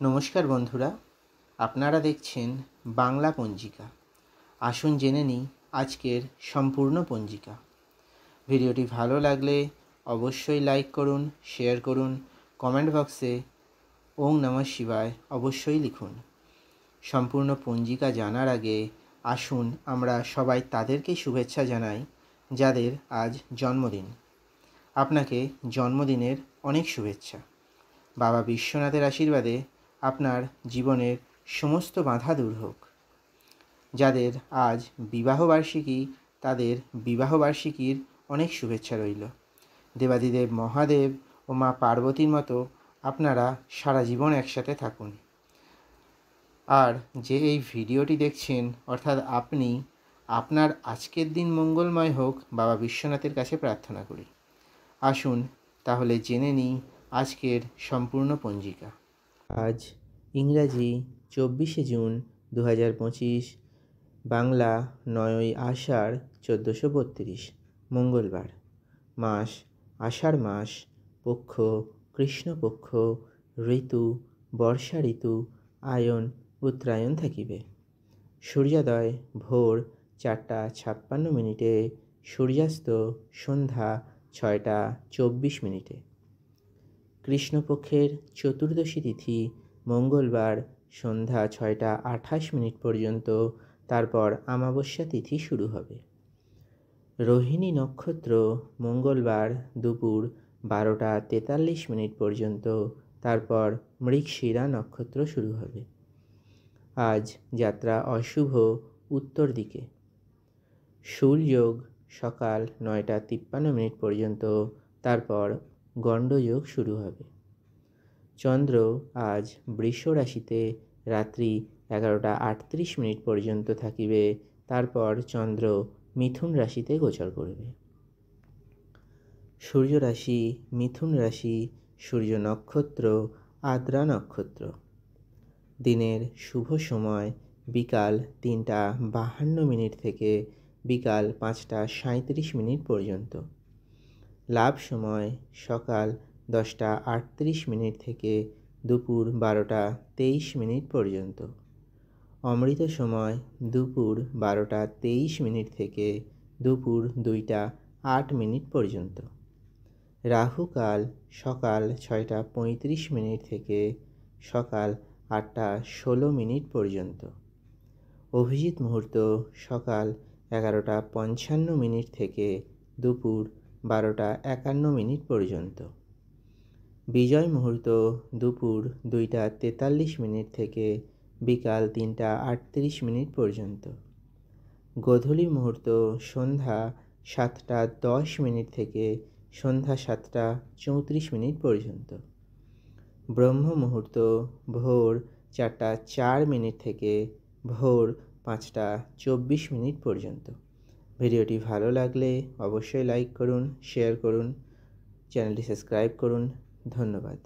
নমস্কার বন্ধুরা, আপনারা দেখছেন বাংলা পঞ্জিকা। আসুন জেনে নিই আজকের সম্পূর্ণ পঞ্জিকা। ভিডিওটি ভালো লাগলে অবশ্যই লাইক করুন, শেয়ার করুন, কমেন্ট বক্সে ওং নমঃ শিবায় অবশ্যই লিখুন। সম্পূর্ণ পঞ্জিকা জানার আগে আসুন আমরা সবাই তাদেরকেই শুভেচ্ছা জানাই যাদের আজ জন্মদিন। আপনাকে জন্মদিনের অনেক শুভেচ্ছা। বাবা বিশ্বনাথের আশীর্বাদে আপনার জীবনের সমস্ত বাধা দূর হোক। যাদের আজ বিবাহবার্ষিকী তাদের বিবাহবার্ষিকীর অনেক শুভেচ্ছা রইল। দেবাদিদেব মহাদেব ও মা পার্বতীর মতো আপনারা সারা জীবন একসাথে থাকুন। আর যে এই ভিডিওটি দেখছেন অর্থাৎ আপনি, আপনার আজকের দিন মঙ্গলময় হোক বাবা বিশ্বনাথের কাছে প্রার্থনা করি। আসুন তাহলে জেনে নিই আজকের সম্পূর্ণ পঞ্জিকা। আজ ইংরাজি 24শে জুন 2025, বাংলা 9ই আষাঢ় 1432, মঙ্গলবার। মাস আষাঢ় মাস, পক্ষ কৃষ্ণপক্ষ, ঋতু বর্ষা ঋতু, আয়ন উত্তরায়ণ থাকিবে। সূর্যোদয় ভোর 4:56, সূর্যাস্ত সন্ধ্যা 6:24। কৃষ্ণপক্ষের চতুর্দশী তিথি মঙ্গলবার সন্ধ্যা 6:28 পর্যন্ত, তারপর অমাবস্যা তিথি শুরু হবে। রোহিণী নক্ষত্র মঙ্গলবার দুপুর 12:43 পর্যন্ত, তারপর মৃগশিরা নক্ষত্র শুরু হবে। আজ যাত্রা অশুভ উত্তর দিকে। সূর্যযোগ সকাল 9:53 পর্যন্ত, তারপর গণ্ডযোগ শুরু হবে। চন্দ্র আজ বৃষ রাশিতে রাত্রি 11:38 পর্যন্ত থাকিবে, তারপর চন্দ্র মিথুন রাশিতে গোচর করবে। সূর্য রাশি মিথুন রাশি, সূর্য নক্ষত্র আদ্রা নক্ষত্র। দিনের শুভ সময় বিকাল 3:52 থেকে বিকাল 5:37 পর্যন্ত। লাভ সময় সকাল 10:38 থেকে দুপুর 12:23 পর্যন্ত। অমৃত সময় দুপুর 12:23 থেকে দুপুর 2:08 পর্যন্ত। রাহুকাল সকাল 6:35 থেকে সকাল 8:16 পর্যন্ত। অভিজিৎ মুহূর্ত সকাল 11:55 থেকে দুপুর 12:51 পর্যন্ত। বিজয় মুহূর্ত দুপুর 2:43 থেকে বিকাল 3:38 পর্যন্ত। গোধূলি মুহূর্ত সন্ধ্যা 7:10 থেকে সন্ধ্যা 7:34 পর্যন্ত। ব্রহ্ম মুহূর্ত ভোর 4:04 থেকে ভোর 5:24 পর্যন্ত। ভিডিওটি ভালো লাগলে অবশ্যই লাইক করুন, শেয়ার করুন, চ্যানেলটি সাবস্ক্রাইব করুন। ধন্যবাদ।